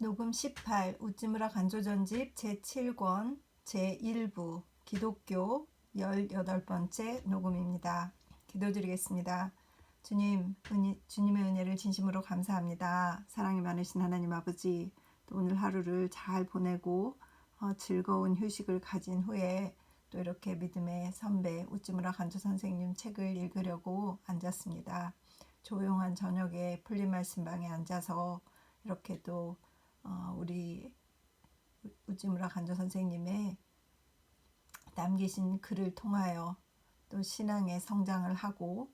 녹음 18 우찌무라 간조전집 제7권 제1부 기독교 18번째 녹음입니다. 기도드리겠습니다. 주님의 은혜를 진심으로 감사합니다. 사랑이 많으신 하나님 아버지, 또 오늘 하루를 잘 보내고 즐거운 휴식을 가진 후에 또 이렇게 믿음의 선배 우찌무라 간조 선생님 책을 읽으려고 앉았습니다. 조용한 저녁에 풀린 말씀방에 앉아서 이렇게 또 우리 우찌무라 간조 선생님의 남기신 글을 통하여 또 신앙의 성장을 하고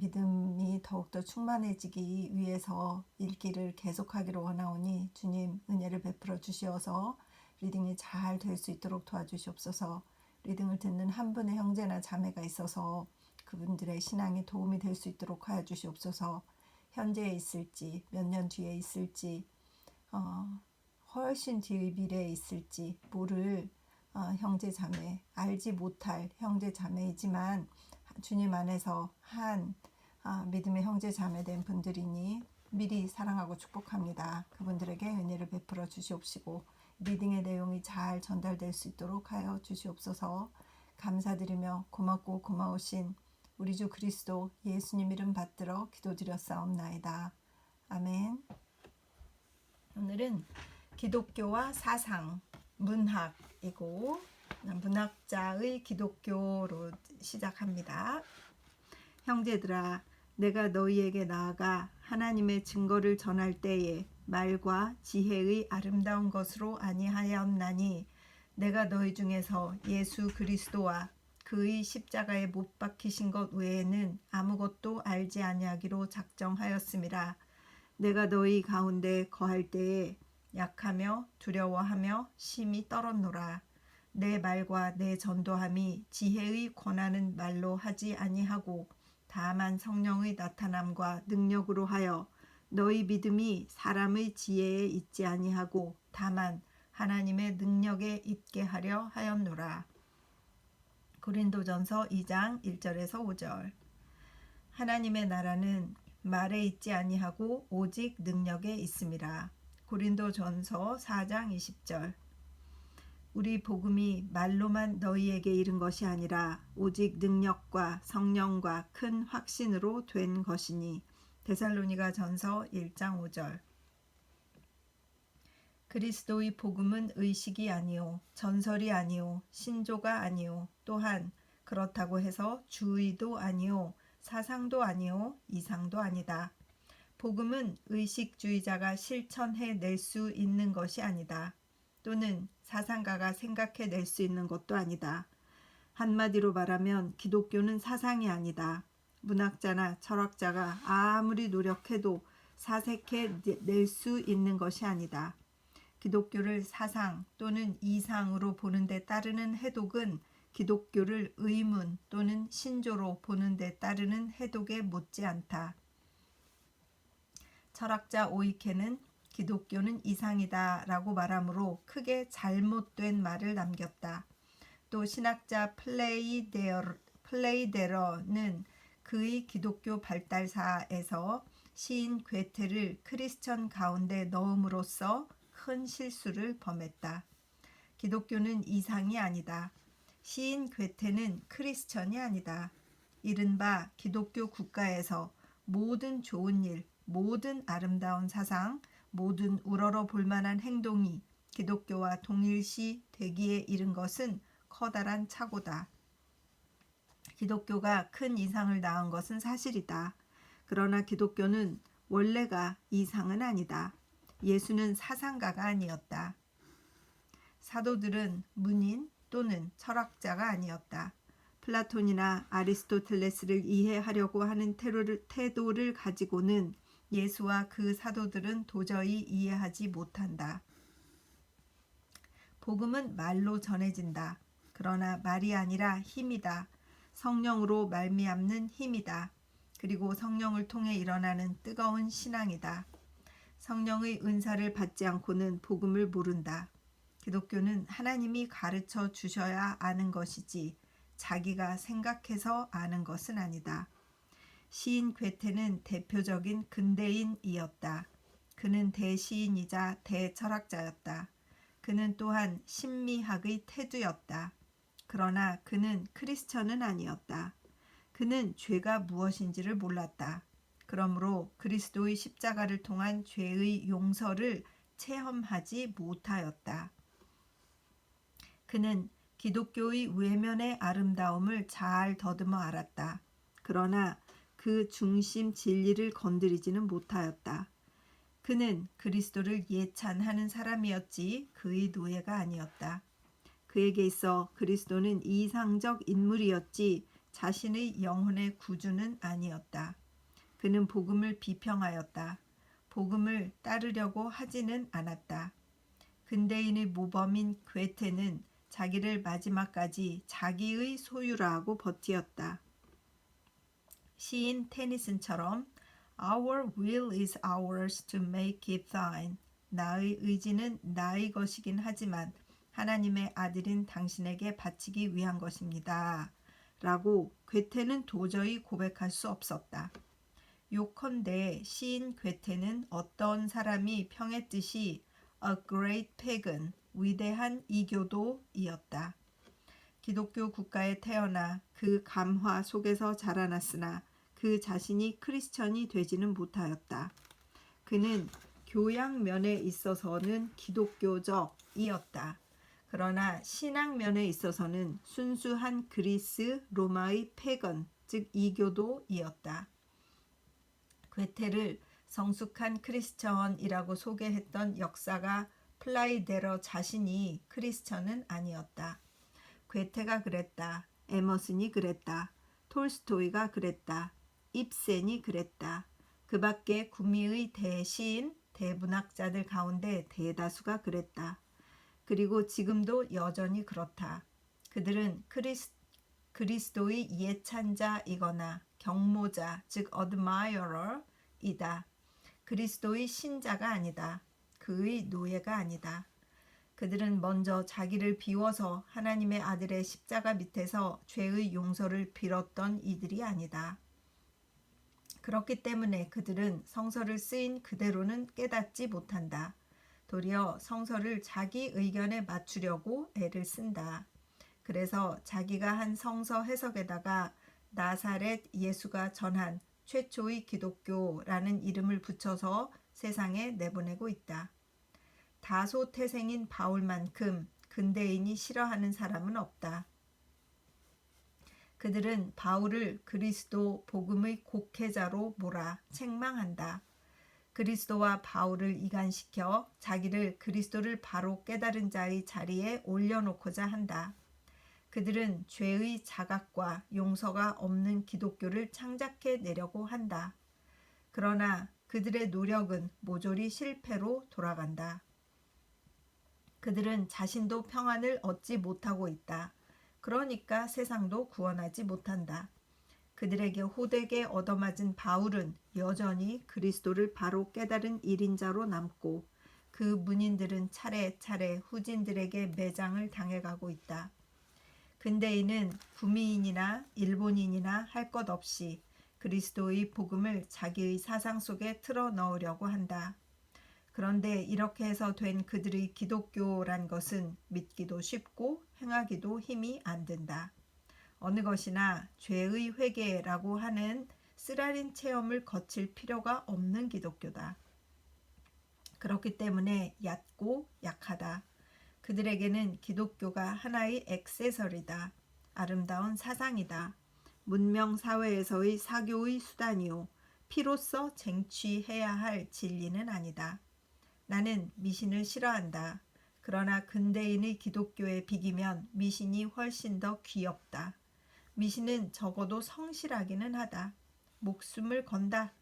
믿음이 더욱더 충만해지기 위해서 읽기를 계속하기를 원하오니 주님 은혜를 베풀어 주시어서 리딩이 잘 될 수 있도록 도와주시옵소서. 리딩을 듣는 한 분의 형제나 자매가 있어서 그분들의 신앙에 도움이 될 수 있도록 하여 주시옵소서. 현재에 있을지 몇 년 뒤에 있을지 훨씬 뒤의 미래에 있을지 모를 형제 자매, 알지 못할 형제 자매이지만 주님 안에서 한 믿음의 형제 자매 된 분들이니 미리 사랑하고 축복합니다. 그분들에게 은혜를 베풀어 주시옵시고 리딩의 내용이 잘 전달될 수 있도록 하여 주시옵소서. 감사드리며 고맙고 고마우신 우리 주 그리스도 예수님 이름 받들어 기도드렸사옵나이다. 아멘. 오늘은 기독교와 사상, 문학이고 문학자의 기독교로 시작합니다. 형제들아, 내가 너희에게 나아가 하나님의 증거를 전할 때에 말과 지혜의 아름다운 것으로 아니하였나니 내가 너희 중에서 예수 그리스도와 그의 십자가에 못 박히신 것 외에는 아무것도 알지 아니하기로 작정하였음이라. 내가 너희 가운데 거할 때에 약하며 두려워하며 심히 떨었노라. 내 말과 내 전도함이 지혜의 권하는 말로 하지 아니하고 다만 성령의 나타남과 능력으로 하여 너희 믿음이 사람의 지혜에 있지 아니하고 다만 하나님의 능력에 있게 하려 하였노라. 고린도전서 2장 1절에서 5절. 하나님의 나라는 말에 있지 아니하고 오직 능력에 있음이라. 고린도전서 4장 20절. 우리 복음이 말로만 너희에게 이른 것이 아니라 오직 능력과 성령과 큰 확신으로 된 것이니. 데살로니가전서 1장 5절. 그리스도의 복음은 의식이 아니요 전설이 아니요 신조가 아니요 또한 그렇다고 해서 주의도 아니요 사상도 아니요 이상도 아니다. 복음은 의식주의자가 실천해낼 수 있는 것이 아니다. 또는 사상가가 생각해낼 수 있는 것도 아니다. 한마디로 말하면 기독교는 사상이 아니다. 문학자나 철학자가 아무리 노력해도 사색해낼 수 있는 것이 아니다. 기독교를 사상 또는 이상으로 보는 데 따르는 해독은 기독교를 의문 또는 신조로 보는 데 따르는 해독에 못지않다. 철학자 오이케는 기독교는 이상이다 라고 말하므로 크게 잘못된 말을 남겼다. 또 신학자 플레이데러는 그의 기독교 발달사에서 시인 괴테를 크리스천 가운데 넣음으로써 큰 실수를 범했다. 기독교는 이상이 아니다. 시인 괴테는 크리스천이 아니다. 이른바 기독교 국가에서 모든 좋은 일, 모든 아름다운 사상, 모든 우러러 볼만한 행동이 기독교와 동일시 되기에 이른 것은 커다란 착오다. 기독교가 큰 이상을 낳은 것은 사실이다. 그러나 기독교는 원래가 이상은 아니다. 예수는 사상가가 아니었다. 사도들은 문인 또는 철학자가 아니었다. 플라톤이나 아리스토텔레스를 이해하려고 하는 태도를 가지고는 예수와 그 사도들은 도저히 이해하지 못한다. 복음은 말로 전해진다. 그러나 말이 아니라 힘이다. 성령으로 말미암는 힘이다. 그리고 성령을 통해 일어나는 뜨거운 신앙이다. 성령의 은사를 받지 않고는 복음을 모른다. 기독교는 하나님이 가르쳐 주셔야 아는 것이지 자기가 생각해서 아는 것은 아니다. 시인 괴테는 대표적인 근대인이었다. 그는 대시인이자 대철학자였다. 그는 또한 심리학의 태두였다. 그러나 그는 크리스천은 아니었다. 그는 죄가 무엇인지를 몰랐다. 그러므로 그리스도의 십자가를 통한 죄의 용서를 체험하지 못하였다. 그는 기독교의 외면의 아름다움을 잘 더듬어 알았다. 그러나 그 중심 진리를 건드리지는 못하였다. 그는 그리스도를 예찬하는 사람이었지 그의 노예가 아니었다. 그에게 있어 그리스도는 이상적 인물이었지 자신의 영혼의 구주는 아니었다. 그는 복음을 비평하였다. 복음을 따르려고 하지는 않았다. 근대인의 모범인 괴테는 자기를 마지막까지 자기의 소유라 하고 버티었다. 시인 테니슨처럼 Our will is ours to make it thine. 나의 의지는 나의 것이긴 하지만 하나님의 아들인 당신에게 바치기 위한 것입니다. 라고 괴테는 도저히 고백할 수 없었다. 요컨대 시인 괴테는 어떤 사람이 평했듯이 A great pagan, 위대한 이교도이었다. 기독교 국가에 태어나 그 감화 속에서 자라났으나 그 자신이 크리스천이 되지는 못하였다. 그는 교양면에 있어서는 기독교적이었다. 그러나 신앙면에 있어서는 순수한 그리스 로마의 패건, 즉 이교도이었다. 괴테를 성숙한 크리스천이라고 소개했던 역사가 플라이데러 자신이 크리스천은 아니었다. 괴테가 그랬다. 에머슨이 그랬다. 톨스토이가 그랬다. 입센이 그랬다. 그 밖에 구미의 대시인, 대문학자들 가운데 대다수가 그랬다. 그리고 지금도 여전히 그렇다. 그들은 그리스도의 예찬자이거나 경모자, 즉 admirer이다. 그리스도의 신자가 아니다. 그의 노예가 아니다. 그들은 먼저 자기를 비워서 하나님의 아들의 십자가 밑에서 죄의 용서를 빌었던 이들이 아니다. 그렇기 때문에 그들은 성서를 쓰인 그대로는 깨닫지 못한다. 도리어 성서를 자기 의견에 맞추려고 애를 쓴다. 그래서 자기가 한 성서 해석에다가 나사렛 예수가 전한 최초의 기독교라는 이름을 붙여서 세상에 내보내고 있다. 다소 태생인 바울만큼 근대인이 싫어하는 사람은 없다. 그들은 바울을 그리스도 복음의 곡해자로 몰아 책망한다. 그리스도와 바울을 이간시켜 자기를 그리스도를 바로 깨달은 자의 자리에 올려놓고자 한다. 그들은 죄의 자각과 용서가 없는 기독교를 창작해 내려고 한다. 그러나 그들의 노력은 모조리 실패로 돌아간다. 그들은 자신도 평안을 얻지 못하고 있다. 그러니까 세상도 구원하지 못한다. 그들에게 호되게 얻어맞은 바울은 여전히 그리스도를 바로 깨달은 일인자로 남고 그 문인들은 차례차례 후진들에게 매장을 당해가고 있다. 근대인은 구미인이나 일본인이나 할 것 없이 그리스도의 복음을 자기의 사상 속에 틀어 넣으려고 한다. 그런데 이렇게 해서 된 그들의 기독교란 것은 믿기도 쉽고 행하기도 힘이 안 든다. 어느 것이나 죄의 회개라고 하는 쓰라린 체험을 거칠 필요가 없는 기독교다. 그렇기 때문에 얕고 약하다. 그들에게는 기독교가 하나의 액세서리다. 아름다운 사상이다. 문명 사회에서의 사교의 수단이요. 피로써 쟁취해야 할 진리는 아니다. 나는 미신을 싫어한다. 그러나 근대인의 기독교에 비기면 미신이 훨씬 더 귀엽다. 미신은 적어도 성실하기는 하다. 목숨을 건다.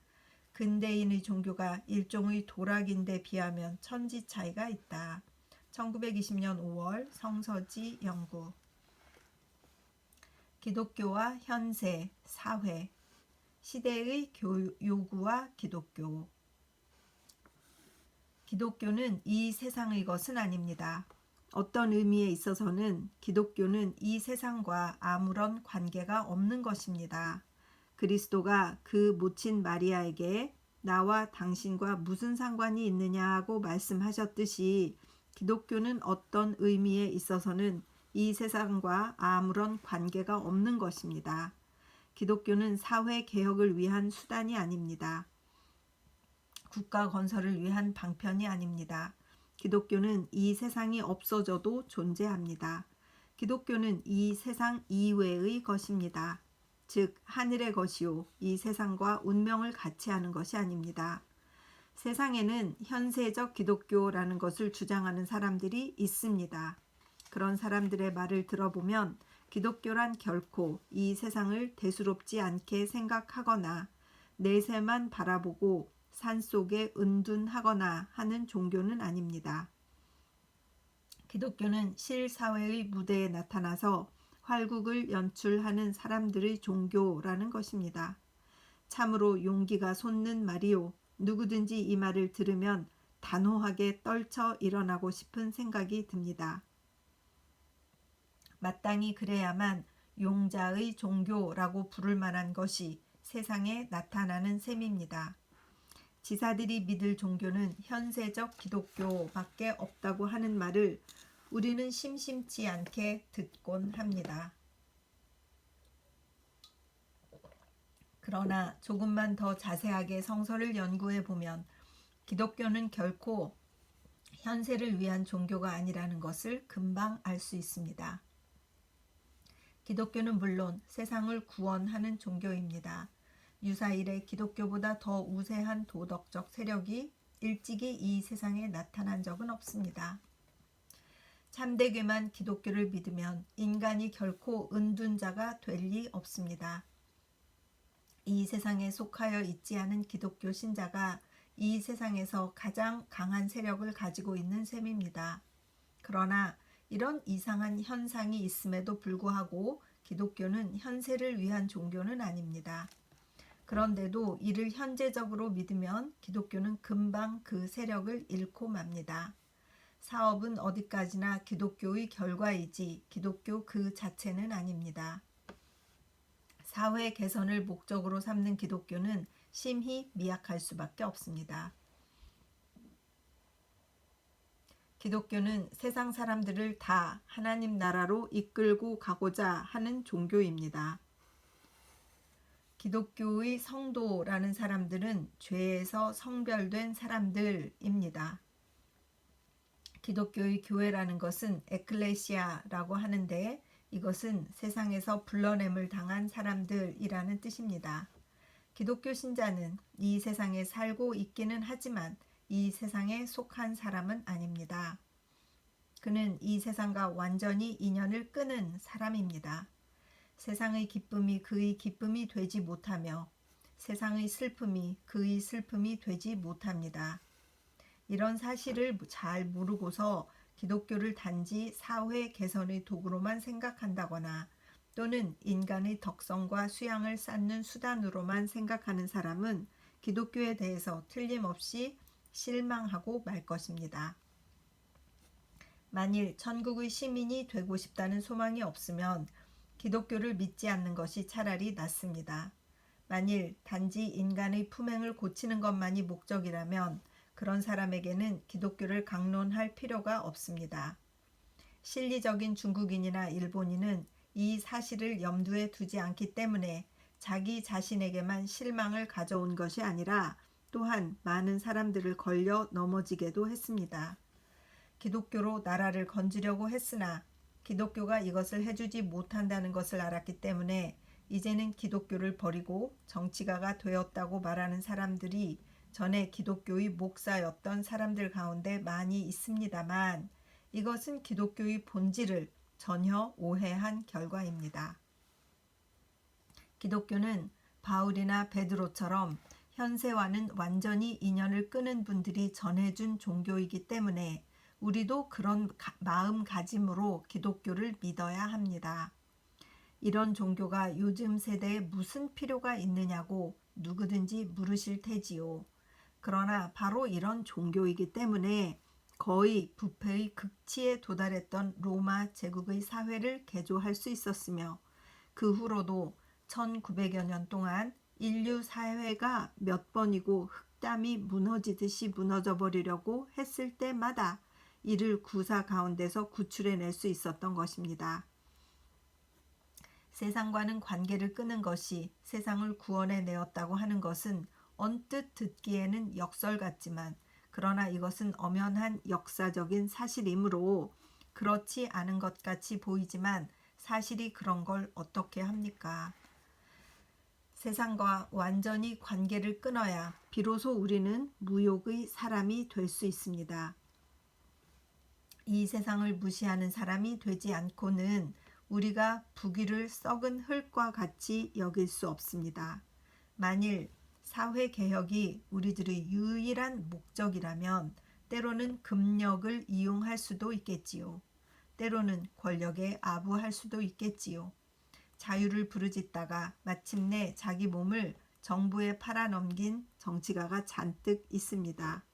근대인의 종교가 일종의 도락인데 비하면 천지 차이가 있다. 1920년 5월 성서지 연구. 기독교와 현세, 사회, 시대의 요구와 기독교. 기독교는 이 세상의 것은 아닙니다. 어떤 의미에 있어서는 기독교는 이 세상과 아무런 관계가 없는 것입니다. 그리스도가 그 모친 마리아에게 나와 당신과 무슨 상관이 있느냐고 말씀하셨듯이 기독교는 어떤 의미에 있어서는 이 세상과 아무런 관계가 없는 것입니다. 기독교는 사회 개혁을 위한 수단이 아닙니다. 국가 건설을 위한 방편이 아닙니다. 기독교는 이 세상이 없어져도 존재합니다. 기독교는 이 세상 이외의 것입니다. 즉 하늘의 것이요 이 세상과 운명을 같이 하는 것이 아닙니다. 세상에는 현세적 기독교라는 것을 주장하는 사람들이 있습니다. 그런 사람들의 말을 들어보면 기독교란 결코 이 세상을 대수롭지 않게 생각하거나 내세만 바라보고 산속에 은둔하거나 하는 종교는 아닙니다. 기독교는 실사회의 무대에 나타나서 활국을 연출하는 사람들의 종교라는 것입니다. 참으로 용기가 솟는 말이요. 누구든지 이 말을 들으면 단호하게 떨쳐 일어나고 싶은 생각이 듭니다. 마땅히 그래야만 용자의 종교라고 부를 만한 것이 세상에 나타나는 셈입니다. 지사들이 믿을 종교는 현세적 기독교밖에 없다고 하는 말을 우리는 심심치 않게 듣곤 합니다. 그러나 조금만 더 자세하게 성서를 연구해 보면 기독교는 결코 현세를 위한 종교가 아니라는 것을 금방 알 수 있습니다. 기독교는 물론 세상을 구원하는 종교입니다. 유사일에 기독교보다 더 우세한 도덕적 세력이 일찍이 이 세상에 나타난 적은 없습니다. 참되게만 기독교를 믿으면 인간이 결코 은둔자가 될 리 없습니다. 이 세상에 속하여 있지 않은 기독교 신자가 이 세상에서 가장 강한 세력을 가지고 있는 셈입니다. 그러나 이런 이상한 현상이 있음에도 불구하고 기독교는 현세를 위한 종교는 아닙니다. 그런데도 이를 현재적으로 믿으면 기독교는 금방 그 세력을 잃고 맙니다. 사업은 어디까지나 기독교의 결과이지 기독교 그 자체는 아닙니다. 사회 개선을 목적으로 삼는 기독교는 심히 미약할 수밖에 없습니다. 기독교는 세상 사람들을 다 하나님 나라로 이끌고 가고자 하는 종교입니다. 기독교의 성도라는 사람들은 죄에서 성별된 사람들입니다. 기독교의 교회라는 것은 에클레시아라고 하는데 이것은 세상에서 불러냄을 당한 사람들이라는 뜻입니다. 기독교 신자는 이 세상에 살고 있기는 하지만 이 세상에 속한 사람은 아닙니다. 그는 이 세상과 완전히 인연을 끊은 사람입니다. 세상의 기쁨이 그의 기쁨이 되지 못하며 세상의 슬픔이 그의 슬픔이 되지 못합니다. 이런 사실을 잘 모르고서 기독교를 단지 사회 개선의 도구로만 생각한다거나 또는 인간의 덕성과 수양을 쌓는 수단으로만 생각하는 사람은 기독교에 대해서 틀림없이 실망하고 말 것입니다. 만일 천국의 시민이 되고 싶다는 소망이 없으면 기독교를 믿지 않는 것이 차라리 낫습니다. 만일 단지 인간의 품행을 고치는 것만이 목적이라면 그런 사람에게는 기독교를 강론할 필요가 없습니다. 실리적인 중국인이나 일본인은 이 사실을 염두에 두지 않기 때문에 자기 자신에게만 실망을 가져온 것이 아니라 또한 많은 사람들을 걸려 넘어지게도 했습니다. 기독교로 나라를 건지려고 했으나 기독교가 이것을 해주지 못한다는 것을 알았기 때문에 이제는 기독교를 버리고 정치가가 되었다고 말하는 사람들이 전에 기독교의 목사였던 사람들 가운데 많이 있습니다만 이것은 기독교의 본질을 전혀 오해한 결과입니다. 기독교는 바울이나 베드로처럼 현세와는 완전히 인연을 끊은 분들이 전해준 종교이기 때문에 우리도 그런 마음가짐으로 기독교를 믿어야 합니다. 이런 종교가 요즘 세대에 무슨 필요가 있느냐고 누구든지 물으실 테지요. 그러나 바로 이런 종교이기 때문에 거의 부패의 극치에 도달했던 로마 제국의 사회를 개조할 수 있었으며 그 후로도 1900여 년 동안 인류 사회가 몇 번이고 흙담이 무너지듯이 무너져 버리려고 했을 때마다 이를 구사 가운데서 구출해낼 수 있었던 것입니다. 세상과는 관계를 끊은 것이 세상을 구원해 내었다고 하는 것은 언뜻 듣기에는 역설 같지만 그러나 이것은 엄연한 역사적인 사실이므로 그렇지 않은 것 같이 보이지만 사실이 그런 걸 어떻게 합니까? 세상과 완전히 관계를 끊어야 비로소 우리는 무욕의 사람이 될 수 있습니다. 이 세상을 무시하는 사람이 되지 않고는 우리가 부귀를 썩은 흙과 같이 여길 수 없습니다. 만일 사회개혁이 우리들의 유일한 목적이라면 때로는 금력을 이용할 수도 있겠지요. 때로는 권력에 아부할 수도 있겠지요. 자유를 부르짖다가 마침내 자기 몸을 정부에 팔아넘긴 정치가가 잔뜩 있습니다.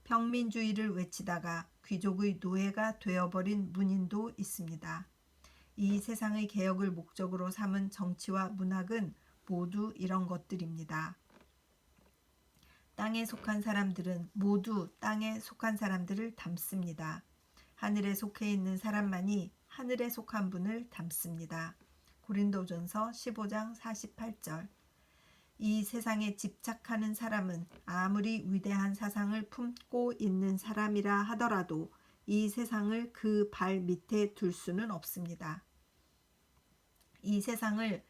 평민주의를 외치다가 귀족의 노예가 되어버린 문인도 있습니다. 이 세상의 개혁을 목적으로 삼은 정치와 문학은 모두 이런 것들입니다. 땅에 속한 사람들은 모두 땅에 속한 사람들을 닮습니다. 하늘에 속해 있는 사람만이 하늘에 속한 분을 닮습니다. 고린도전서 15장 48절. 이 세상에 집착하는 사람은 아무리 위대한 사상을 품고 있는 사람이라 하더라도 이 세상을 그 발 밑에 둘 수는 없습니다. 이 세상을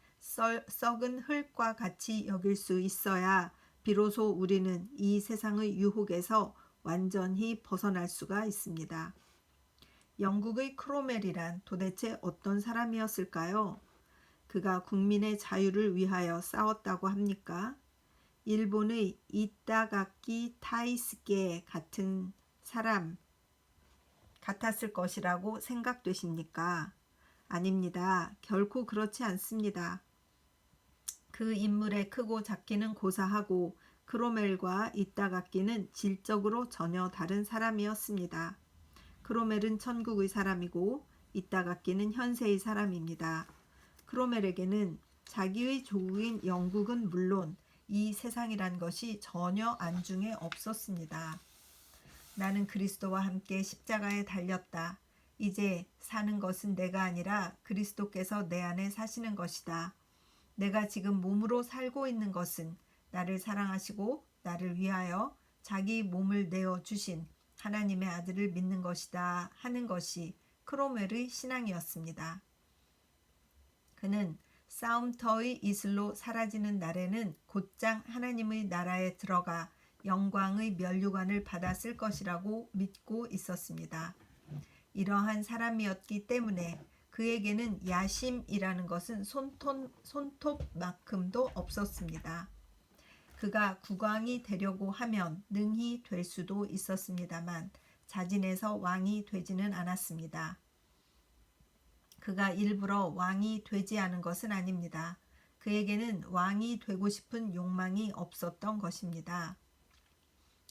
썩은 흙과 같이 여길 수 있어야 비로소 우리는 이 세상의 유혹에서 완전히 벗어날 수가 있습니다. 영국의 크로멜이란 도대체 어떤 사람이었을까요? 그가 국민의 자유를 위하여 싸웠다고 합니까? 일본의 이타가키 타이스게 같은 사람 같았을 것이라고 생각되십니까? 아닙니다. 결코 그렇지 않습니다. 그 인물의 크고 작기는 고사하고 크로멜과 이타가키는 질적으로 전혀 다른 사람이었습니다. 크로멜은 천국의 사람이고 이타가키는 현세의 사람입니다. 크로멜에게는 자기의 조국인 영국은 물론 이 세상이란 것이 전혀 안중에 없었습니다. 나는 그리스도와 함께 십자가에 달렸다. 이제 사는 것은 내가 아니라 그리스도께서 내 안에 사시는 것이다. 내가 지금 몸으로 살고 있는 것은 나를 사랑하시고 나를 위하여 자기 몸을 내어주신 하나님의 아들을 믿는 것이다 하는 것이 크로멜의 신앙이었습니다. 그는 싸움터의 이슬로 사라지는 날에는 곧장 하나님의 나라에 들어가 영광의 면류관을 받았을 것이라고 믿고 있었습니다. 이러한 사람이었기 때문에 그에게는 야심이라는 것은 손톱만큼도 없었습니다. 그가 국왕이 되려고 하면 능히 될 수도 있었습니다만 자진해서 왕이 되지는 않았습니다. 그가 일부러 왕이 되지 않은 것은 아닙니다. 그에게는 왕이 되고 싶은 욕망이 없었던 것입니다.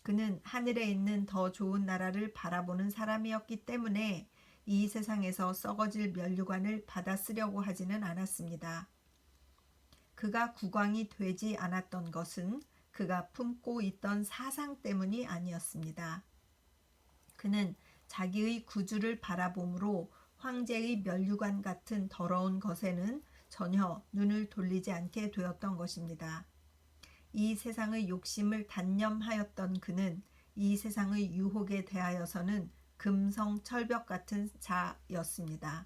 그는 하늘에 있는 더 좋은 나라를 바라보는 사람이었기 때문에 이 세상에서 썩어질 면류관을 받아 쓰려고 하지는 않았습니다. 그가 국왕이 되지 않았던 것은 그가 품고 있던 사상 때문이 아니었습니다. 그는 자기의 구주를 바라봄으로 황제의 면류관 같은 더러운 것에는 전혀 눈을 돌리지 않게 되었던 것입니다. 이 세상의 욕심을 단념하였던 그는 이 세상의 유혹에 대하여서는 금성철벽 같은 자였습니다.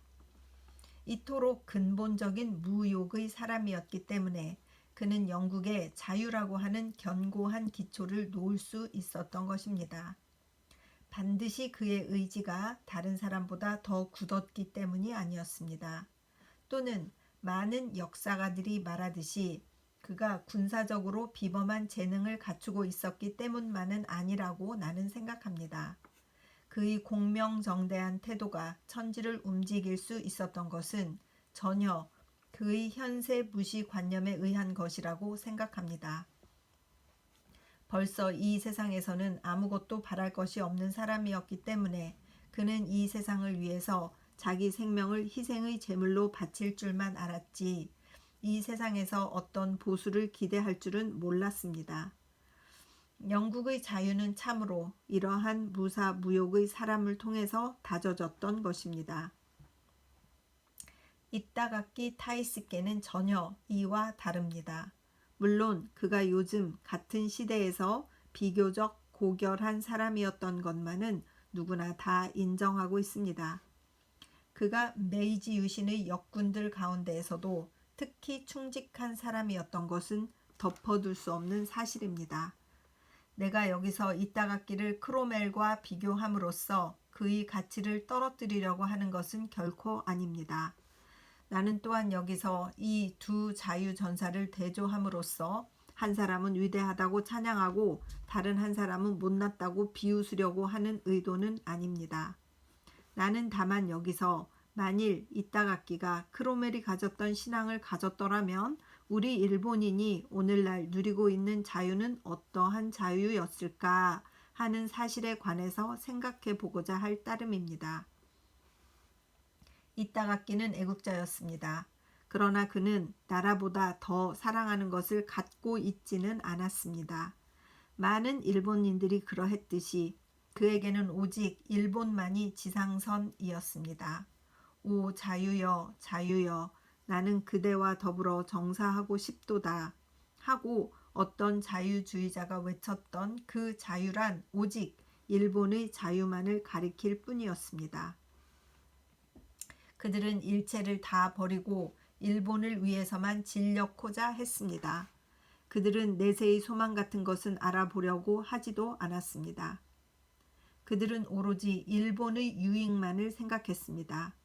이토록 근본적인 무욕의 사람이었기 때문에 그는 영국의 자유라고 하는 견고한 기초를 놓을 수 있었던 것입니다. 반드시 그의 의지가 다른 사람보다 더 굳었기 때문이 아니었습니다. 또는 많은 역사가들이 말하듯이 그가 군사적으로 비범한 재능을 갖추고 있었기 때문만은 아니라고 나는 생각합니다. 그의 공명정대한 태도가 천지를 움직일 수 있었던 것은 전혀 그의 현세 무시 관념에 의한 것이라고 생각합니다. 벌써 이 세상에서는 아무것도 바랄 것이 없는 사람이었기 때문에 그는 이 세상을 위해서 자기 생명을 희생의 제물로 바칠 줄만 알았지 이 세상에서 어떤 보수를 기대할 줄은 몰랐습니다. 영국의 자유는 참으로 이러한 무사무욕의 사람을 통해서 다져졌던 것입니다. 이따각기 타이스께는 전혀 이와 다릅니다. 물론 그가 요즘 같은 시대에서 비교적 고결한 사람이었던 것만은 누구나 다 인정하고 있습니다. 그가 메이지 유신의 역군들 가운데에서도 특히 충직한 사람이었던 것은 덮어둘 수 없는 사실입니다. 내가 여기서 이따각기를 크로멜과 비교함으로써 그의 가치를 떨어뜨리려고 하는 것은 결코 아닙니다. 나는 또한 여기서 이 두 자유전사를 대조함으로써 한 사람은 위대하다고 찬양하고 다른 한 사람은 못났다고 비웃으려고 하는 의도는 아닙니다. 나는 다만 여기서 만일 이따각기가 크로멜이 가졌던 신앙을 가졌더라면 우리 일본인이 오늘날 누리고 있는 자유는 어떠한 자유였을까 하는 사실에 관해서 생각해 보고자 할 따름입니다. 이따각기는 애국자였습니다. 그러나 그는 나라보다 더 사랑하는 것을 갖고 있지는 않았습니다. 많은 일본인들이 그러했듯이 그에게는 오직 일본만이 지상선이었습니다. 오 자유여 자유여 나는 그대와 더불어 정사하고 싶도다 하고 어떤 자유주의자가 외쳤던 그 자유란 오직 일본의 자유만을 가리킬 뿐이었습니다. 그들은 일체를 다 버리고 일본을 위해서만 진력코자 했습니다. 그들은 내세의 소망 같은 것은 알아보려고 하지도 않았습니다. 그들은 오로지 일본의 유익만을 생각했습니다.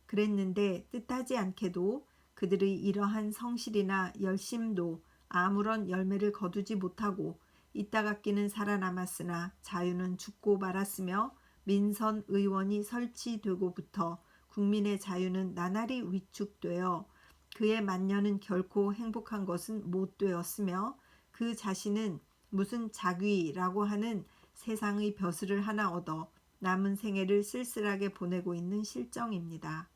그랬는데 뜻하지 않게도 그들의 이러한 성실이나 열심도 아무런 열매를 거두지 못하고 이따각기는 살아남았으나 자유는 죽고 말았으며 민선 의원이 설치되고부터 국민의 자유는 나날이 위축되어 그의 만년은 결코 행복한 것은 못 되었으며 그 자신은 무슨 자귀라고 하는 세상의 벼슬을 하나 얻어 남은 생애를 쓸쓸하게 보내고 있는 실정입니다.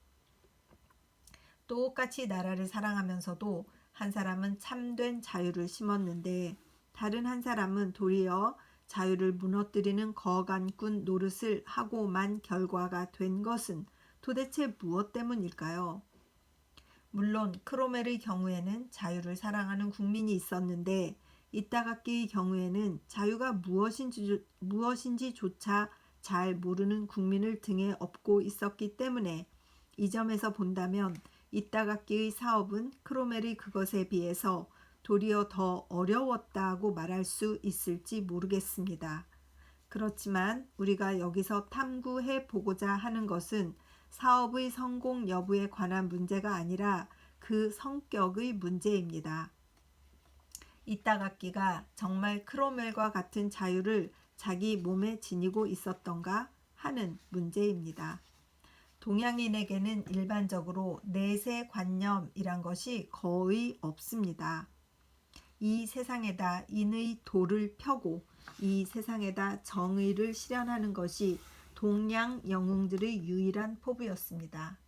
똑같이 나라를 사랑하면서도 한 사람은 참된 자유를 심었는데 다른 한 사람은 도리어 자유를 무너뜨리는 거간꾼 노릇을 하고만 결과가 된 것은 도대체 무엇 때문일까요? 물론 크로멜의 경우에는 자유를 사랑하는 국민이 있었는데 이따각기의 경우에는 자유가 무엇인지조차 잘 모르는 국민을 등에 업고 있었기 때문에 이 점에서 본다면 이따각기의 사업은 크로멜이 그것에 비해서 도리어 더 어려웠다고 말할 수 있을지 모르겠습니다. 그렇지만 우리가 여기서 탐구해 보고자 하는 것은 사업의 성공 여부에 관한 문제가 아니라 그 성격의 문제입니다. 이따각기가 정말 크로멜과 같은 자유를 자기 몸에 지니고 있었던가 하는 문제입니다. 동양인에게는 일반적으로 내세관념이란 것이 거의 없습니다. 이 세상에다 인의 도를 펴고 이 세상에다 정의를 실현하는 것이 동양 영웅들의 유일한 포부였습니다.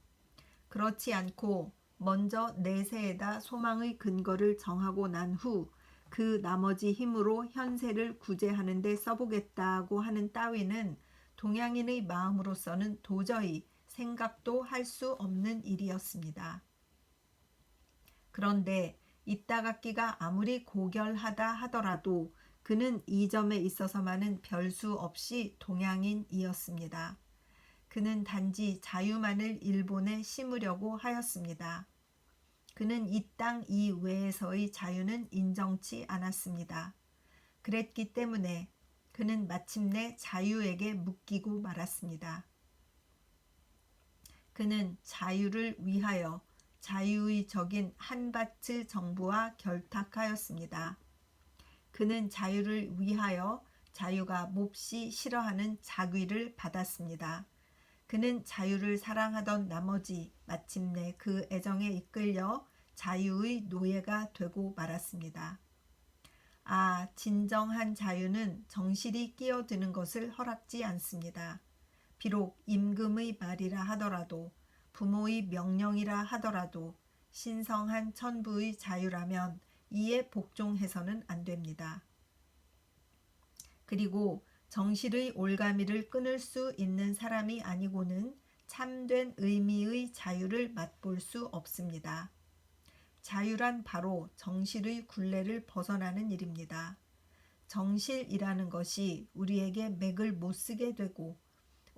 그렇지 않고 먼저 내세에다 소망의 근거를 정하고 난 후 그 나머지 힘으로 현세를 구제하는 데 써보겠다고 하는 따위는 동양인의 마음으로서는 도저히 생각도 할 수 없는 일이었습니다. 그런데 이따각기가 아무리 고결하다 하더라도 그는 이 점에 있어서만은 별수 없이 동양인이었습니다. 그는 단지 자유만을 일본에 심으려고 하였습니다. 그는 이 땅 이외에서의 자유는 인정치 않았습니다. 그랬기 때문에 그는 마침내 자유에게 묶이고 말았습니다. 그는 자유를 위하여 자유의 적인 한바츠 정부와 결탁하였습니다. 그는 자유를 위하여 자유가 몹시 싫어하는 자귀를 받았습니다. 그는 자유를 사랑하던 나머지 마침내 그 애정에 이끌려 자유의 노예가 되고 말았습니다. 아, 진정한 자유는 정실이 끼어드는 것을 허락지 않습니다. 비록 임금의 말이라 하더라도 부모의 명령이라 하더라도 신성한 천부의 자유라면 이에 복종해서는 안 됩니다. 그리고 정실의 올가미를 끊을 수 있는 사람이 아니고는 참된 의미의 자유를 맛볼 수 없습니다. 자유란 바로 정실의 굴레를 벗어나는 일입니다. 정실이라는 것이 우리에게 맥을 못 쓰게 되고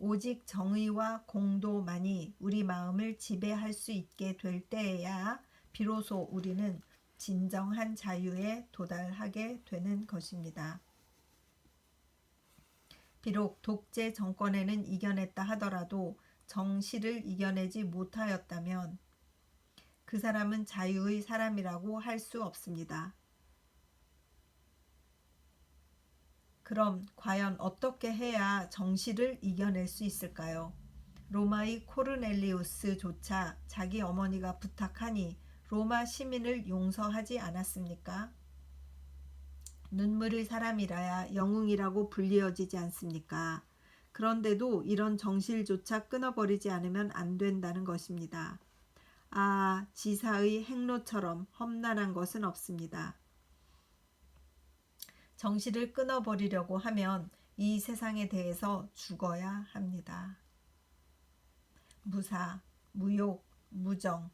오직 정의와 공도만이 우리 마음을 지배할 수 있게 될 때에야 비로소 우리는 진정한 자유에 도달하게 되는 것입니다. 비록 독재 정권에는 이겨냈다 하더라도 정실을 이겨내지 못하였다면 그 사람은 자유의 사람이라고 할 수 없습니다. 그럼 과연 어떻게 해야 정실을 이겨낼 수 있을까요? 로마의 코르넬리우스조차 자기 어머니가 부탁하니 로마 시민을 용서하지 않았습니까? 눈물의 사람이라야 영웅이라고 불리어지지 않습니까? 그런데도 이런 정실조차 끊어버리지 않으면 안 된다는 것입니다. 아, 지사의 행로처럼 험난한 것은 없습니다. 정실을 끊어버리려고 하면 이 세상에 대해서 죽어야 합니다. 무사, 무욕, 무정,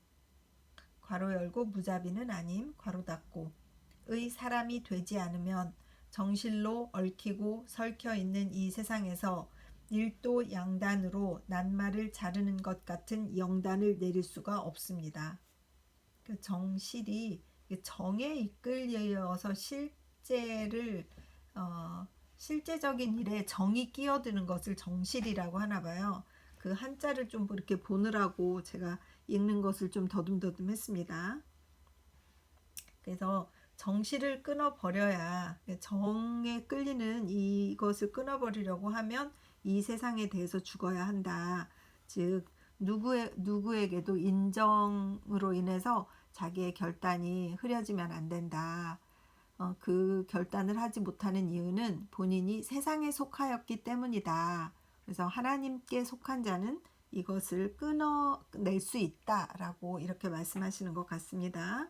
괄호 열고 무자비는 아님, 괄호 닫고 의 사람이 되지 않으면 정실로 얽히고 설켜 있는 이 세상에서 일도 양단으로 낱말을 자르는 것 같은 영단을 내릴 수가 없습니다. 그 정실이 정에 이끌려서 실제적인 일에 정이 끼어드는 것을 정실이라고 하나 봐요. 그 한자를 좀 이렇게 보느라고 제가 읽는 것을 좀 더듬더듬 했습니다. 그래서 정실을 끊어버려야, 정에 끌리는 이것을 끊어버리려고 하면 이 세상에 대해서 죽어야 한다. 즉 누구에게도 인정으로 인해서 자기의 결단이 흐려지면 안 된다. 그 결단을 하지 못하는 이유는 본인이 세상에 속하였기 때문이다. 그래서 하나님께 속한 자는 이것을 끊어낼 수 있다라고 이렇게 말씀하시는 것 같습니다.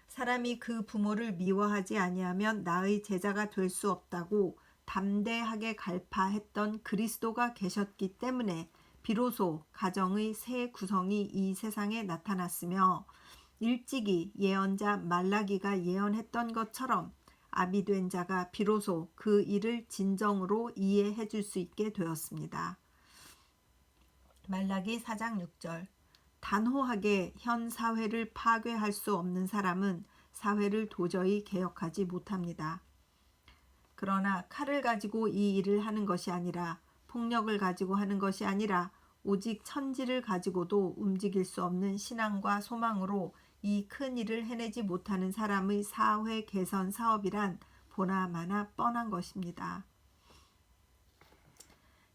사람이 그 부모를 미워하지 아니하면 나의 제자가 될 수 없다고 담대하게 갈파했던 그리스도가 계셨기 때문에 비로소 가정의 새 구성이 이 세상에 나타났으며 일찍이 예언자 말라기가 예언했던 것처럼 아비된 자가 비로소 그 일을 진정으로 이해해 줄 수 있게 되었습니다. 말라기 4장 6절 단호하게 현 사회를 파괴할 수 없는 사람은 사회를 도저히 개혁하지 못합니다. 그러나 칼을 가지고 이 일을 하는 것이 아니라 폭력을 가지고 하는 것이 아니라 오직 천지를 가지고도 움직일 수 없는 신앙과 소망으로 이 큰 일을 해내지 못하는 사람의 사회 개선 사업이란 보나마나 뻔한 것입니다.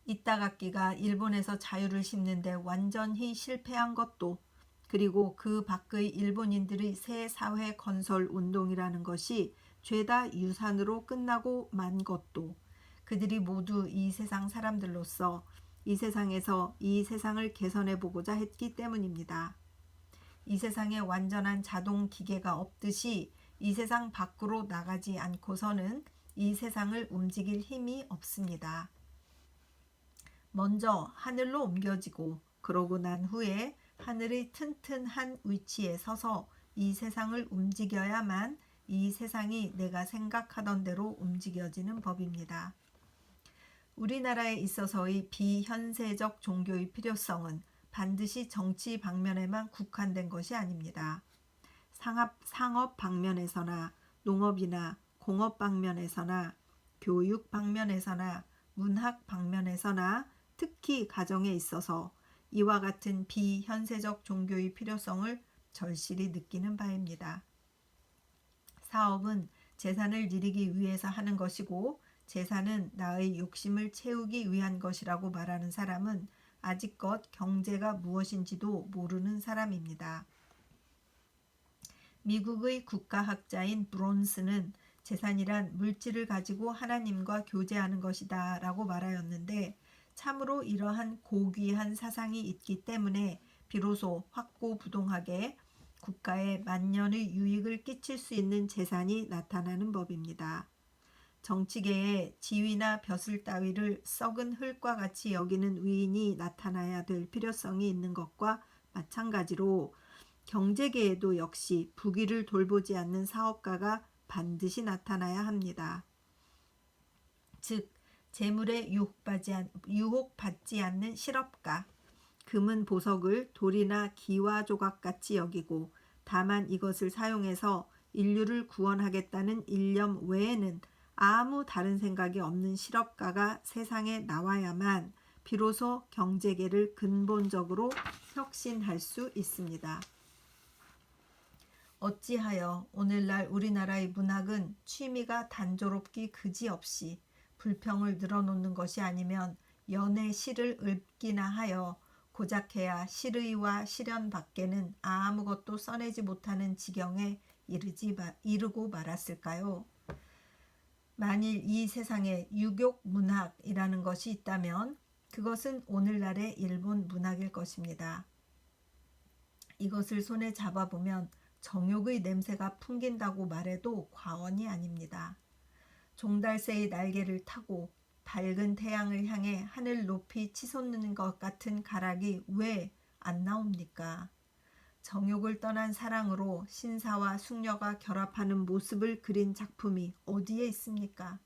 이따각기가 일본에서 자유를 심는데 완전히 실패한 것도 그리고 그 밖의 일본인들의 새 사회 건설 운동이라는 것이 죄다 유산으로 끝나고 만 것도 그들이 모두 이 세상 사람들로서 이 세상에서 이 세상을 개선해 보고자 했기 때문입니다. 이 세상에 완전한 자동 기계가 없듯이 이 세상 밖으로 나가지 않고서는 이 세상을 움직일 힘이 없습니다. 먼저 하늘로 옮겨지고 그러고 난 후에 하늘의 튼튼한 위치에 서서 이 세상을 움직여야만 이 세상이 내가 생각하던 대로 움직여지는 법입니다. 우리나라에 있어서의 비현세적 종교의 필요성은 반드시 정치 방면에만 국한된 것이 아닙니다. 상업 방면에서나 농업이나 공업 방면에서나 교육 방면에서나 문학 방면에서나 특히 가정에 있어서 이와 같은 비현세적 종교의 필요성을 절실히 느끼는 바입니다. 사업은 재산을 누리기 위해서 하는 것이고 재산은 나의 욕심을 채우기 위한 것이라고 말하는 사람은 아직껏 경제가 무엇인지도 모르는 사람입니다. 미국의 국가학자인 브론스는 재산이란 물질을 가지고 하나님과 교제하는 것이다 라고 말하였는데 참으로 이러한 고귀한 사상이 있기 때문에 비로소 확고부동하게 국가에 만년의 유익을 끼칠 수 있는 재산이 나타나는 법입니다. 정치계에 지위나 벼슬 따위를 썩은 흙과 같이 여기는 위인이 나타나야 될 필요성이 있는 것과 마찬가지로 경제계에도 역시 부귀를 돌보지 않는 사업가가 반드시 나타나야 합니다. 즉 재물에 유혹받지 않는 실업가, 금은 보석을 돌이나 기와 조각같이 여기고 다만 이것을 사용해서 인류를 구원하겠다는 일념 외에는 아무 다른 생각이 없는 실업가가 세상에 나와야만 비로소 경제계를 근본적으로 혁신할 수 있습니다. 어찌하여 오늘날 우리나라의 문학은 취미가 단조롭기 그지없이 불평을 늘어놓는 것이 아니면 연애 시를 읊기나 하여 고작해야 실의와 실현 밖에는 아무것도 써내지 못하는 지경에 이르고 말았을까요? 만일 이 세상에 유교 문학이라는 것이 있다면 그것은 오늘날의 일본 문학일 것입니다. 이것을 손에 잡아보면 정욕의 냄새가 풍긴다고 말해도 과언이 아닙니다. 종달새의 날개를 타고 밝은 태양을 향해 하늘 높이 치솟는 것 같은 가락이 왜 안 나옵니까? 정욕을 떠난 사랑으로 신사와 숙녀가 결합하는 모습을 그린 작품이 어디에 있습니까?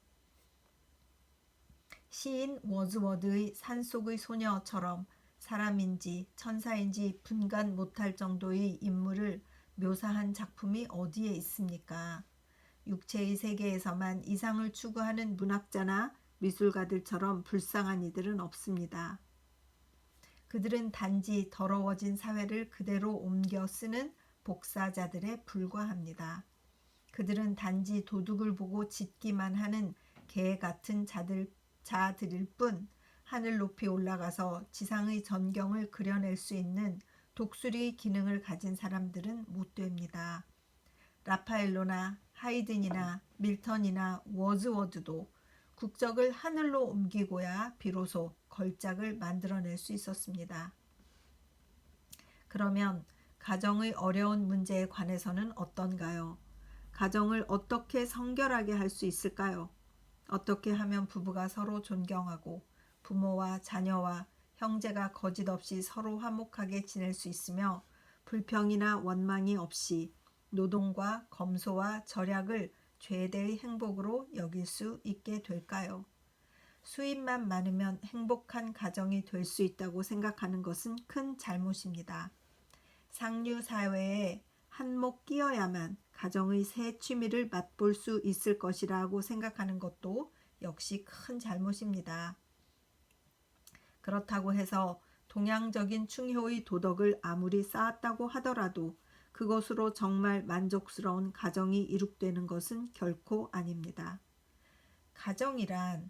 시인 워즈워드의 산속의 소녀처럼 사람인지 천사인지 분간 못할 정도의 인물을 묘사한 작품이 어디에 있습니까? 육체의 세계에서만 이상을 추구하는 문학자나 미술가들처럼 불쌍한 이들은 없습니다. 그들은 단지 더러워진 사회를 그대로 옮겨 쓰는 복사자들에 불과합니다. 그들은 단지 도둑을 보고 짖기만 하는 개 같은 자들일 뿐 하늘 높이 올라가서 지상의 전경을 그려낼 수 있는 독수리의 기능을 가진 사람들은 못 됩니다. 라파엘로나 하이든이나 밀턴이나 워즈워드도 국적을 하늘로 옮기고야 비로소 걸작을 만들어낼 수 있었습니다. 그러면 가정의 어려운 문제에 관해서는 어떤가요? 가정을 어떻게 성결하게 할 수 있을까요? 어떻게 하면 부부가 서로 존경하고 부모와 자녀와 형제가 거짓없이 서로 화목하게 지낼 수 있으며 불평이나 원망이 없이 노동과 검소와 절약을 최대의 행복으로 여길 수 있게 될까요? 수입만 많으면 행복한 가정이 될 수 있다고 생각하는 것은 큰 잘못입니다. 상류 사회에 한몫 끼어야만 가정의 새 취미를 맛볼 수 있을 것이라고 생각하는 것도 역시 큰 잘못입니다. 그렇다고 해서 동양적인 충효의 도덕을 아무리 쌓았다고 하더라도 그것으로 정말 만족스러운 가정이 이룩되는 것은 결코 아닙니다. 가정이란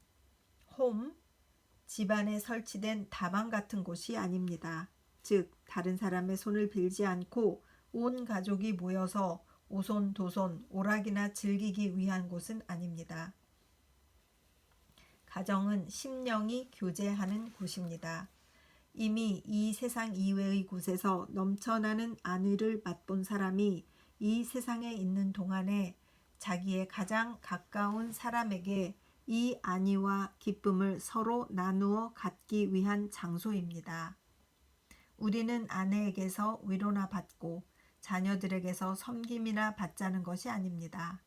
홈, 집안에 설치된 다방 같은 곳이 아닙니다. 즉 다른 사람의 손을 빌지 않고 온 가족이 모여서 오손도손 오락이나 즐기기 위한 곳은 아닙니다. 가정은 심령이 교제하는 곳입니다. 이미 이 세상 이외의 곳에서 넘쳐나는 안위를 맛본 사람이 이 세상에 있는 동안에 자기의 가장 가까운 사람에게 이 안위와 기쁨을 서로 나누어 갖기 위한 장소입니다. 우리는 아내에게서 위로나 받고 자녀들에게서 섬김이나 받자는 것이 아닙니다.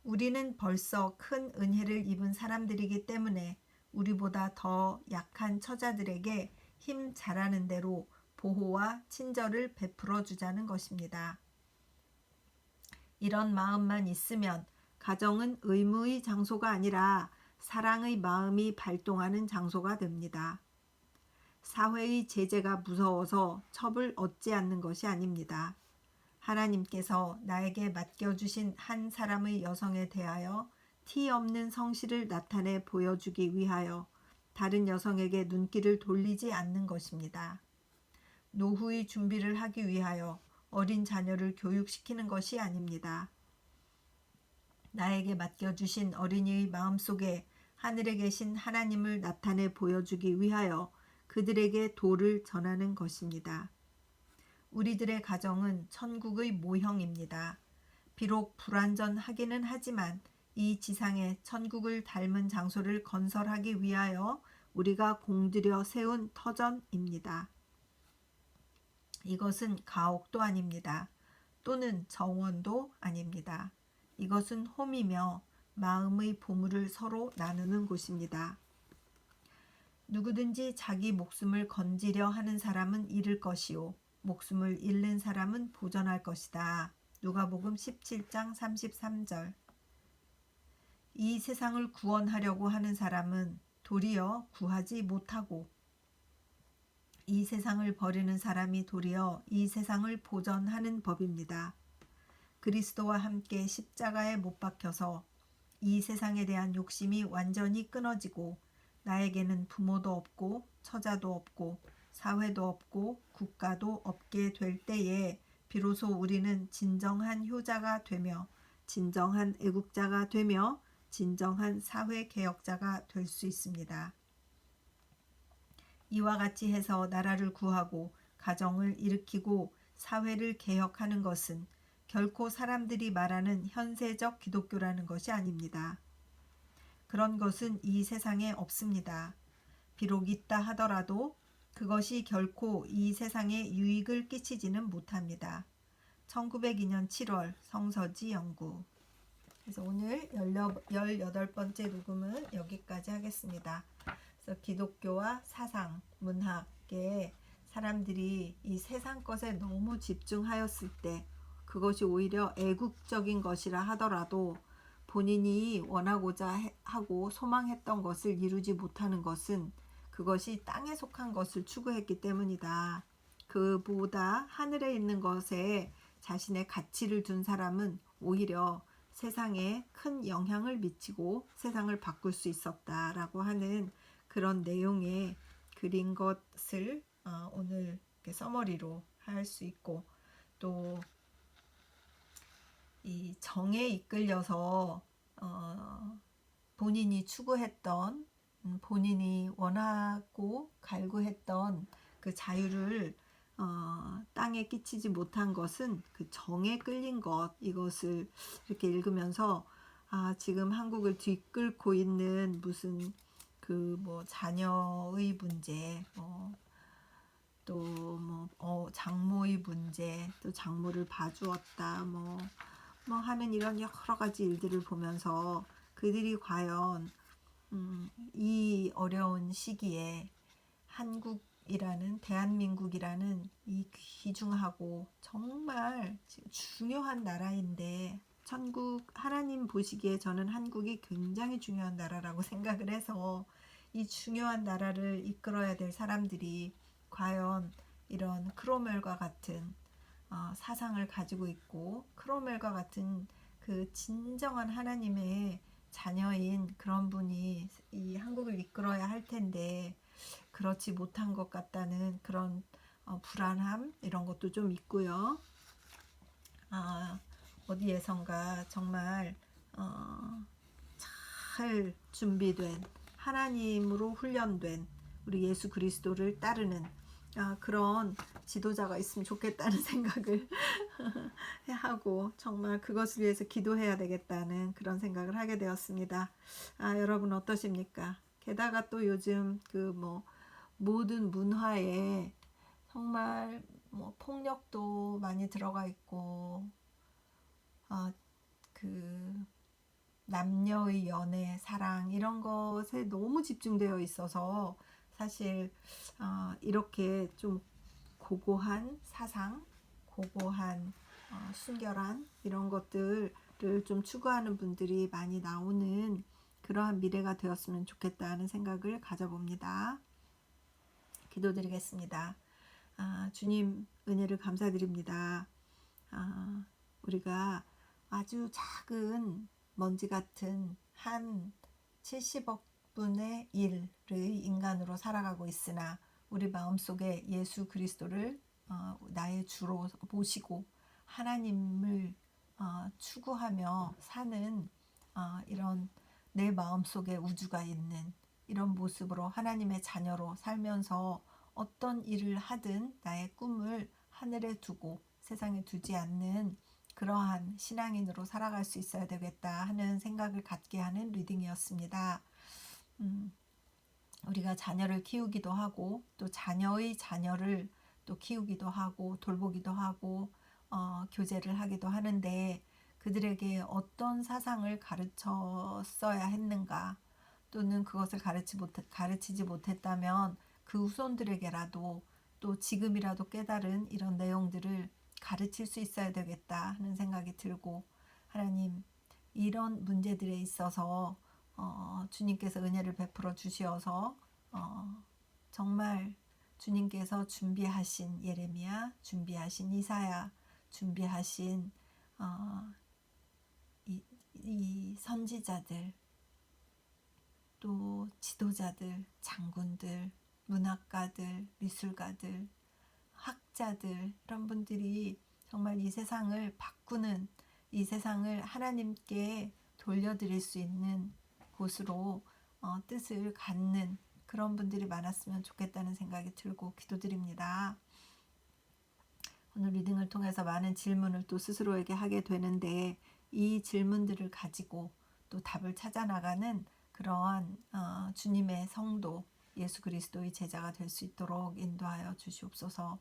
우리는 벌써 큰 은혜를 입은 사람들이기 때문에 우리보다 더 약한 처자들에게 힘 잘하는 대로 보호와 친절을 베풀어 주자는 것입니다. 이런 마음만 있으면 가정은 의무의 장소가 아니라 사랑의 마음이 발동하는 장소가 됩니다. 사회의 제재가 무서워서 첩을 얻지 않는 것이 아닙니다. 하나님께서 나에게 맡겨주신 한 사람의 여성에 대하여 티 없는 성실을 나타내 보여주기 위하여 다른 여성에게 눈길을 돌리지 않는 것입니다. 노후의 준비를 하기 위하여 어린 자녀를 교육시키는 것이 아닙니다. 나에게 맡겨주신 어린이의 마음속에 하늘에 계신 하나님을 나타내 보여주기 위하여 그들에게 도를 전하는 것입니다. 우리들의 가정은 천국의 모형입니다. 비록 불완전하기는 하지만 이 지상에 천국을 닮은 장소를 건설하기 위하여 우리가 공들여 세운 터전입니다. 이것은 가옥도 아닙니다. 또는 정원도 아닙니다. 이것은 홈이며 마음의 보물을 서로 나누는 곳입니다. 누구든지 자기 목숨을 건지려 하는 사람은 잃을 것이요 목숨을 잃는 사람은 보전할 것이다. 누가복음 17장 33절. 이 세상을 구원하려고 하는 사람은 도리어 구하지 못하고 이 세상을 버리는 사람이 도리어 이 세상을 보전하는 법입니다. 그리스도와 함께 십자가에 못 박혀서 이 세상에 대한 욕심이 완전히 끊어지고 나에게는 부모도 없고 처자도 없고 사회도 없고 국가도 없게 될 때에 비로소 우리는 진정한 효자가 되며 진정한 애국자가 되며 진정한 사회개혁자가 될 수 있습니다. 이와 같이 해서 나라를 구하고 가정을 일으키고 사회를 개혁하는 것은 결코 사람들이 말하는 현세적 기독교라는 것이 아닙니다. 그런 것은 이 세상에 없습니다. 비록 있다 하더라도 그것이 결코 이 세상에 유익을 끼치지는 못합니다. 1902년 7월 성서지 연구. 그래서 오늘 18번째 녹음은 여기까지 하겠습니다. 그래서 기독교와 사상, 문학에 사람들이 이 세상 것에 너무 집중하였을 때 그것이 오히려 애국적인 것이라 하더라도 본인이 원하고자 하고 소망했던 것을 이루지 못하는 것은 그것이 땅에 속한 것을 추구했기 때문이다. 그보다 하늘에 있는 것에 자신의 가치를 둔 사람은 오히려 세상에 큰 영향을 미치고 세상을 바꿀 수 있었다라고 하는 그런 내용의 그린 것을 오늘 이렇게 서머리로 할 수 있고, 또 이 정에 이끌려서 본인이 추구했던 본인이 원하고 갈구했던 그 자유를 땅에 끼치지 못한 것은 그 정에 끌린 것, 이것을 이렇게 읽으면서 지금 한국을 뒤끌고 있는 무슨 그 뭐 자녀의 문제, 또 장모의 문제, 또 장모를 봐주었다, 뭐 하는 이런 여러 가지 일들을 보면서 그들이 과연 이 어려운 시기에 한국이라는 대한민국이라는 이 귀중하고 정말 중요한 나라인데, 천국 하나님 보시기에 저는 한국이 굉장히 중요한 나라라고 생각을 해서 이 중요한 나라를 이끌어야 될 사람들이 과연 이런 크로멜과 같은 사상을 가지고 있고 크로멜과 같은 그 진정한 하나님의 자녀인 그런 분이 이 한국을 이끌어야 할 텐데 그렇지 못한 것 같다는 그런 불안함, 이런 것도 좀 있고요. 어디에선가 정말 잘 준비된 하나님으로 훈련된 우리 예수 그리스도를 따르는 그런 지도자가 있으면 좋겠다는 생각을 하고 정말 그것을 위해서 기도해야 되겠다는 그런 생각을 하게 되었습니다. 여러분 어떠십니까? 게다가 또 요즘 그 모든 문화에 정말 폭력도 많이 들어가 있고 그 남녀의 연애, 사랑 이런 것에 너무 집중되어 있어서 사실 이렇게 좀 고고한 사상, 고고한 순결한 이런 것들을 좀 추구하는 분들이 많이 나오는 그러한 미래가 되었으면 좋겠다는 생각을 가져봅니다. 기도드리겠습니다. 주님 은혜를 감사드립니다. 우리가 아주 작은 먼지 같은 한 70억 분의 1의 인간으로 살아가고 있으나 우리 마음속에 예수 그리스도를 나의 주로 모시고 하나님을 추구하며 사는 이런 내 마음속에 우주가 있는 이런 모습으로 하나님의 자녀로 살면서 어떤 일을 하든 나의 꿈을 하늘에 두고 세상에 두지 않는 그러한 신앙인으로 살아갈 수 있어야 되겠다 하는 생각을 갖게 하는 리딩이었습니다. 우리가 자녀를 키우기도 하고 또 자녀의 자녀를 또 키우기도 하고 돌보기도 하고 교제를 하기도 하는데 그들에게 어떤 사상을 가르쳤어야 했는가, 또는 그것을 가르치지 못했다면 그 후손들에게라도 또 지금이라도 깨달은 이런 내용들을 가르칠 수 있어야 되겠다 하는 생각이 들고, 하나님 이런 문제들에 있어서 주님께서 은혜를 베풀어 주시어서 정말 주님께서 준비하신 예레미야, 준비하신 이사야, 준비하신 이 선지자들, 또 지도자들, 장군들, 문학가들, 미술가들, 학자들, 이런 분들이 정말 이 세상을 바꾸는, 이 세상을 하나님께 돌려드릴 수 있는 곳으로 뜻을 갖는 그런 분들이 많았으면 좋겠다는 생각이 들고 기도드립니다. 오늘 리딩을 통해서 많은 질문을 또 스스로에게 하게 되는데 이 질문들을 가지고 또 답을 찾아 나가는 그러한 주님의 성도, 예수 그리스도의 제자가 될 수 있도록 인도하여 주시옵소서.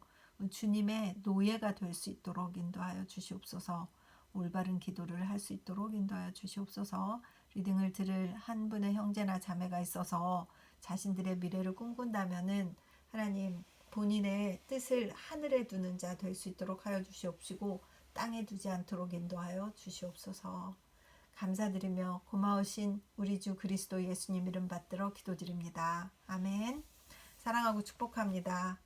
주님의 노예가 될 수 있도록 인도하여 주시옵소서. 올바른 기도를 할 수 있도록 인도하여 주시옵소서. 리딩을 들을 한 분의 형제나 자매가 있어서 자신들의 미래를 꿈꾼다면은 하나님 본인의 뜻을 하늘에 두는 자 될 수 있도록 하여 주시옵시고 땅에 두지 않도록 인도하여 주시옵소서. 감사드리며 고마우신 우리 주 그리스도 예수님 이름 받들어 기도드립니다. 아멘. 사랑하고 축복합니다.